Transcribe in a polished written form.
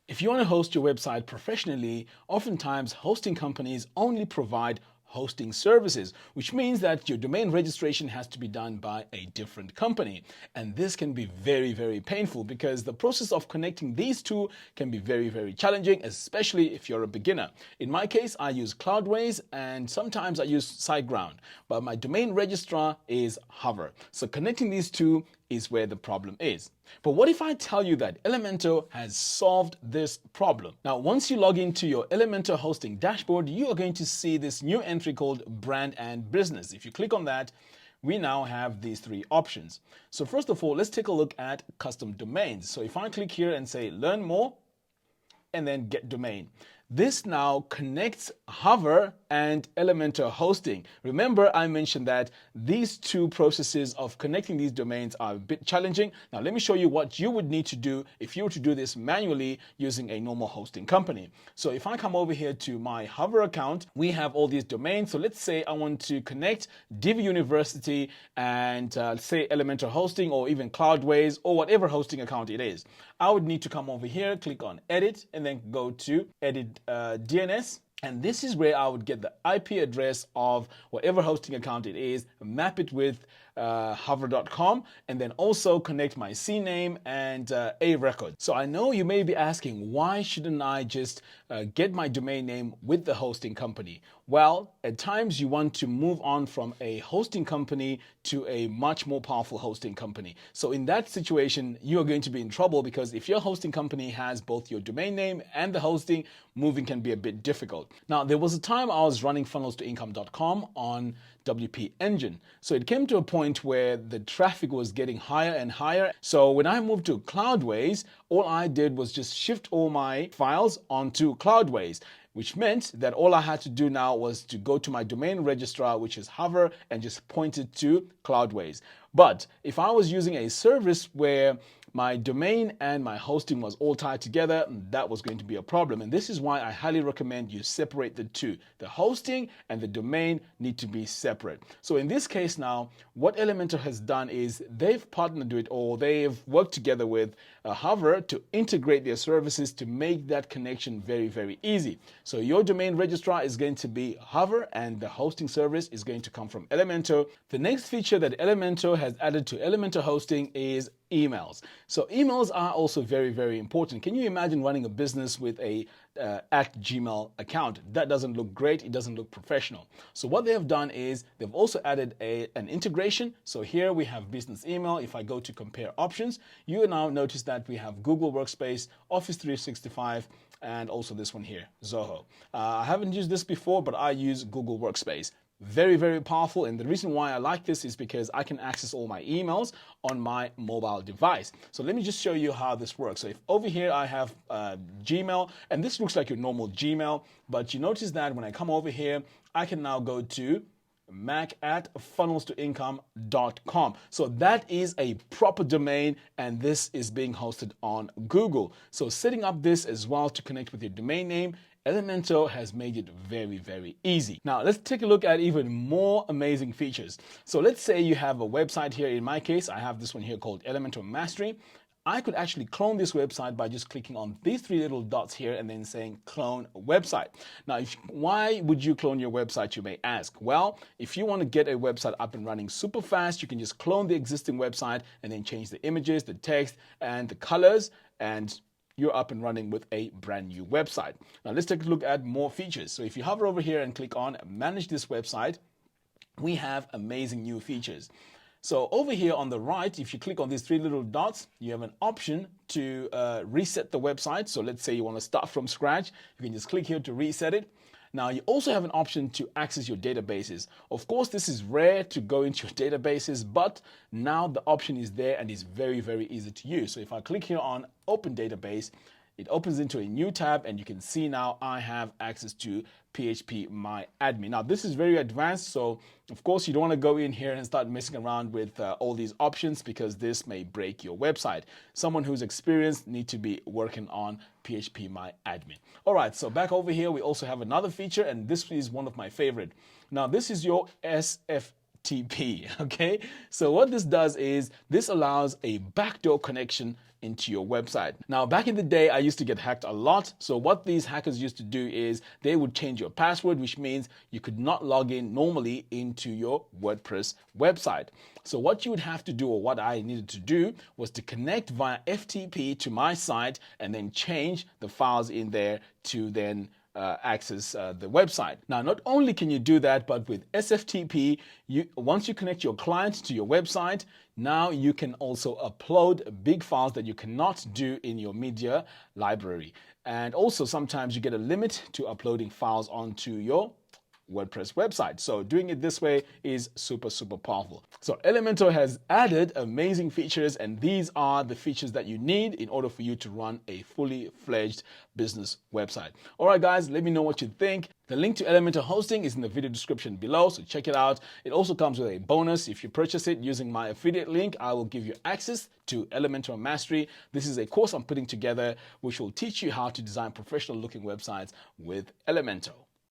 If you want to host your website professionally, oftentimes hosting companies only provide hosting services, which means that your domain registration has to be done by a different company. And this can be very, very painful because the process of connecting these two can be very, very challenging, especially if you're a beginner. In my case, I use Cloudways and sometimes I use SiteGround, but my domain registrar is Hover. So connecting these two is where the problem is. But what if I tell you that Elementor has solved this problem? Now, once you log into your Elementor hosting dashboard, you are going to see this new entry called Brand and Business. If you click on that, we now have these three options. So first of all, let's take a look at custom domains. So if I click here and say learn more and then get domain, this now connects Hover and Elementor hosting. Remember, I mentioned that these two processes of connecting these domains are a bit challenging. Now, let me show you what you would need to do if you were to do this manually using a normal hosting company. So if I come over here to my Hover account, we have all these domains. So let's say I want to connect Divi University and say Elementor hosting or even Cloudways or whatever hosting account it is. I would need to come over here, click on edit, and then go to edit DNS. And this is where I would get the IP address of whatever hosting account it is, map it with hover.com, and then also connect my CNAME and a record. So I know you may be asking, why shouldn't I just get my domain name with the hosting company? Well, at times you want to move on from a hosting company to a much more powerful hosting company. So in that situation, you are going to be in trouble because if your hosting company has both your domain name and the hosting, moving can be a bit difficult. Now, there was a time I was running funnelstoincome.com on WP Engine. So it came to a point where the traffic was getting higher and higher. So when I moved to Cloudways, all I did was just shift all my files onto Cloudways, which meant that all I had to do now was to go to my domain registrar, which is Hover, and just point it to Cloudways. But if I was using a service where my domain and my hosting was all tied together, that was going to be a problem. And this is why I highly recommend you separate the two. The hosting and the domain need to be separate. So in this case now, what Elementor has done is they've partnered with, or they've worked together with Hover to integrate their services to make that connection very, very easy. So your domain registrar is going to be Hover and the hosting service is going to come from Elementor. The next feature that Elementor has added to Elementor hosting is emails. So emails are also very, very important. Can you imagine running a business with a @Gmail account? That doesn't look great. It doesn't look professional. So what they have done is they've also added an integration. So here we have business email. If I go to compare options, you now notice that we have Google Workspace, Office 365, and also this one here, Zoho. I haven't used this before, but I use Google Workspace. Very, very powerful. And the reason why I like this is because I can access all my emails on my mobile device. So let me just show you how this works. So if over here I have Gmail, and this looks like your normal Gmail, but you notice that when I come over here, I can now go to mac@funnelstoincome.com. So that is a proper domain, and this is being hosted on Google. So setting up this as well to connect with your domain name, Elementor has made it very, very easy. Now, let's take a look at even more amazing features. So let's say you have a website here. In my case, I have this one here called Elementor Mastery. I could actually clone this website by just clicking on these three little dots here and then saying clone website. Now, why would you clone your website, you may ask? Well, if you want to get a website up and running super fast, you can just clone the existing website and then change the images, the text, and the colors, and you're up and running with a brand new website. Now let's take a look at more features. So if you hover over here and click on manage this website, we have amazing new features. So over here on the right, if you click on these three little dots, you have an option to reset the website. So let's say you want to start from scratch, you can just click here to reset it. Now, you also have an option to access your databases. Of course, this is rare to go into your databases, but now the option is there and it's very, very easy to use. So if I click here on Open Database, it opens into a new tab and you can see now I have access to PHP My Admin. Now this is very advanced, so of course you don't want to go in here and start messing around with all these options because this may break your website. Someone who's experienced needs to be working on PHP My Admin. All right, so back over here we also have another feature, and this is one of my favorite. Now this is your SFTP, okay? So what this does is this allows a backdoor connection into your website. Now, back in the day, I used to get hacked a lot. So what these hackers used to do is they would change your password, which means you could not log in normally into your WordPress website. So what you would have to do, or what I needed to do, was to connect via FTP to my site and then change the files in there to then access the website. Now, not only can you do that, but with SFTP, once you connect your client to your website, now you can also upload big files that you cannot do in your media library. And also sometimes you get a limit to uploading files onto your WordPress website. So doing it this way is super powerful. So Elementor has added amazing features, and these are the features that you need in order for you to run a fully fledged business website. All right, guys, let me know what you think. The link to Elementor hosting is in the video description below, so check it out. It also comes with a bonus. If you purchase it using my affiliate link, I will give you access to Elementor Mastery. This is a course I'm putting together which will teach you how to design professional looking websites with Elementor.